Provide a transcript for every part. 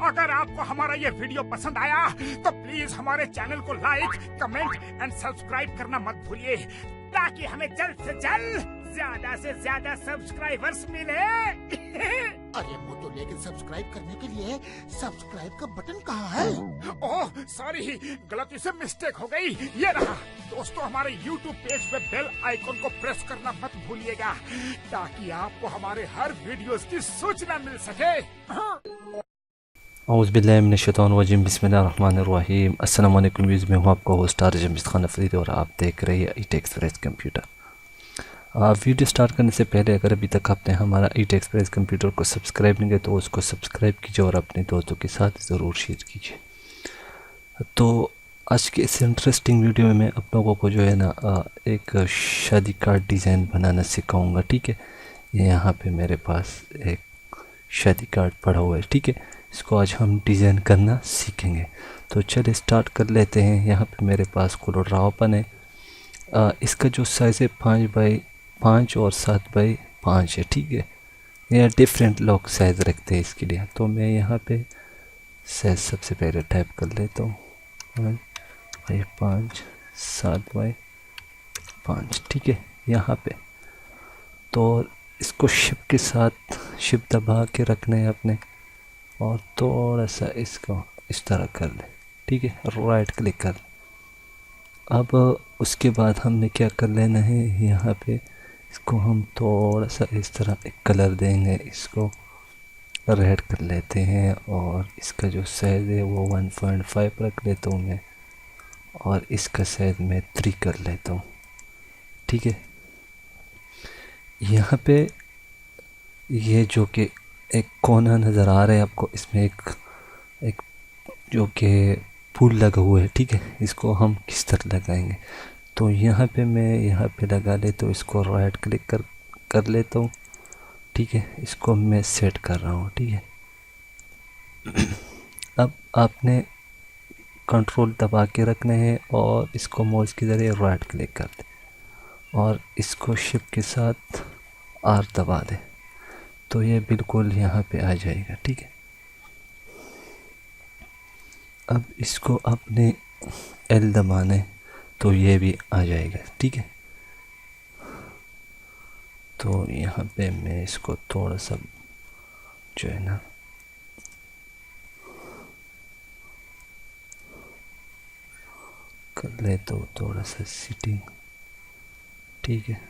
अगर आपको हमारा ये वीडियो पसंद आया तो प्लीज हमारे चैनल को लाइक, कमेंट एंड सब्सक्राइब करना मत भूलिए, ताकि हमें जल्द से ज्यादा सब्सक्राइबर्स मिले। अरे मोटू, लेकिन सब्सक्राइब करने के लिए सब्सक्राइब का बटन कहाँ है? ओह सॉरी, गलती से मिस्टेक हो गई, ये रहा। दोस्तों, हमारे YouTube पेज पे बेल आइकन को प्रेस करना मत भूलिएगा, ताकि आपको हमारे हर वीडियोस की सूचना मिल सके। औज़ुबिल्लाहि मिनश्शैतानिर्रजीम, बिस्मिल्लाहिर्रहमानिर्रहीम। अस्सलाम वालेकुम व्यूज़, मैं हूँ आपका होस्ट रमीज़ खान अफरीदी और आप देख रहे हैं ईट एक्सप्रेस कंप्यूटर। वीडियो स्टार्ट करने से पहले अगर अभी तक आपने हमारा ईट एक्सप्रेस कंप्यूटर को सब्सक्राइब नहीं किया तो उसको सब्सक्राइब कीजिए और अपने दोस्तों के साथ ज़रूर शेयर कीजिए। तो आज के इस इंटरेस्टिंग वीडियो में मैं आप लोगों को जो है ना एक शादी कार्ड डिज़ाइन बनाना सिखाऊंगा। ठीक है, ये यहाँ पे मेरे पास एक शादी कार्ड पड़ा हुआ है। ठीक है, इसको आज हम डिज़ाइन करना सीखेंगे। तो चलिए स्टार्ट कर लेते हैं। यहाँ पे मेरे पास कलर ड्रा ओपन है। इसका जो साइज़ है 5 बाई 5 और 7 बाई 5 है। ठीक है, यह डिफरेंट लोग साइज़ रखते हैं इसके लिए। तो मैं यहाँ पे साइज़ सबसे पहले टाइप कर लेता हूँ 5 बाई 5 7 बाई 5। ठीक है, यहाँ पे तो इसको शिप के साथ शिप दबा के रखना है अपने, और थोड़ा सा इसको इस तरह कर ले। ठीक है, राइट क्लिक कर। अब उसके बाद हमने क्या कर लेना है, यहाँ पे इसको हम थोड़ा सा इस तरह एक कलर देंगे, इसको रेड कर लेते हैं, और इसका जो साइज़ है वो 1.5 रख लेता हूँ मैं, और इसका साइज़ मैं 3 कर लेता हूँ। ठीक है, यहाँ पे ये जो कि एक कोना नज़र आ रहा है आपको, इसमें एक जो कि फूल लगा हुआ है। ठीक है, इसको हम किस तरह लगाएंगे, तो यहाँ पे मैं यहाँ पे लगा लेता हूँ, इसको राइट क्लिक कर लेता हूँ। ठीक है, इसको मैं सेट कर रहा हूँ। ठीक है, अब आपने कंट्रोल दबा के रखना है और इसको माउस के ज़रिए राइट क्लिक कर दे और इसको शिफ्ट के साथ आर दबा दे, तो ये बिल्कुल यहाँ पे आ जाएगा। ठीक है, अब इसको अपने एल दबाने तो ये भी आ जाएगा। ठीक है, तो यहाँ पे मैं इसको थोड़ा सा जो है ना कर ले, तो थोड़ा सा सीटिंग। ठीक है,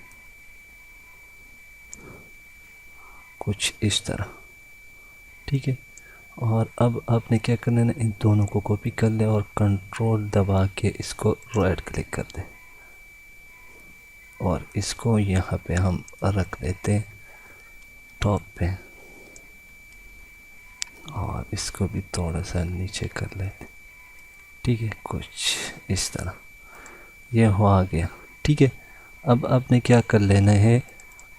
कुछ इस तरह। ठीक है, और अब आपने क्या करना है ना, इन दोनों को कॉपी कर ले और कंट्रोल दबा के इसको राइट क्लिक कर दे, और इसको यहाँ पे हम रख लेते हैं टॉप पे, और इसको भी थोड़ा सा नीचे कर लेते। ठीक है, कुछ इस तरह ये हो आ गया। ठीक है, अब आपने क्या कर लेना है,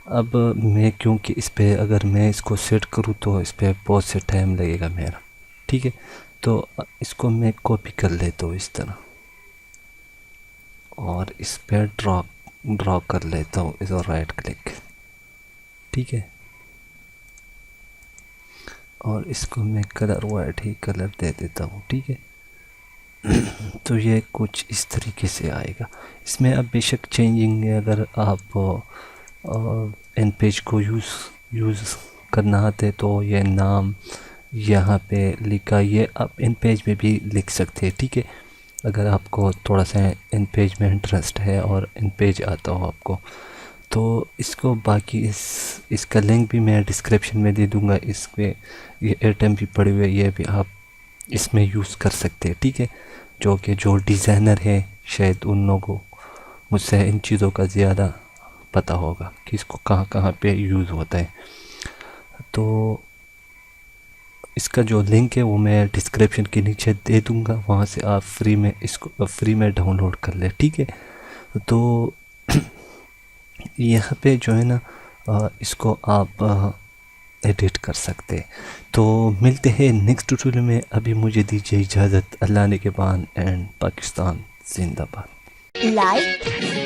अब मैं क्योंकि इस पे अगर मैं इसको सेट करूँ तो इस पर बहुत से टाइम लगेगा मेरा। ठीक है, तो इसको मैं कॉपी कर लेता हूँ इस तरह, और इस पर ड्रॉ कर लेता हूँ, इस राइट क्लिक। ठीक है, और इसको मैं कलर वाइट ही कलर दे देता हूँ। ठीक है, तो ये कुछ इस तरीके से आएगा। इसमें अब बेशक चेंजिंग है, अगर आप इन पेज को यूज़ करना आते तो ये नाम यहाँ पे लिखा, ये आप इन पेज में भी लिख सकते हैं। ठीक है, अगर आपको थोड़ा सा इन पेज में इंटरेस्ट है और इन पेज आता हो आपको, तो इसको बाकी इसका लिंक भी मैं डिस्क्रिप्शन में दे दूँगा। इस पे ये आइटम भी पड़े हुए, ये भी आप इसमें यूज़ कर सकते हैं। ठीक है, जो डिज़ाइनर है शायद उन लोगों को मुझसे इन चीज़ों का ज़्यादा पता होगा कि इसको कहाँ कहाँ पे यूज़ होता है। तो इसका जो लिंक है वो मैं डिस्क्रिप्शन के नीचे दे दूँगा, वहाँ से आप फ्री में डाउनलोड कर ले। ठीक है, तो यहाँ पे जो है ना इसको आप एडिट कर सकते। तो मिलते हैं नेक्स्ट ट्यूटोरियल में। अभी मुझे दीजिए इजाज़त। अल्लाह ने के बान एंड पाकिस्तान जिंदाबाद। लाइक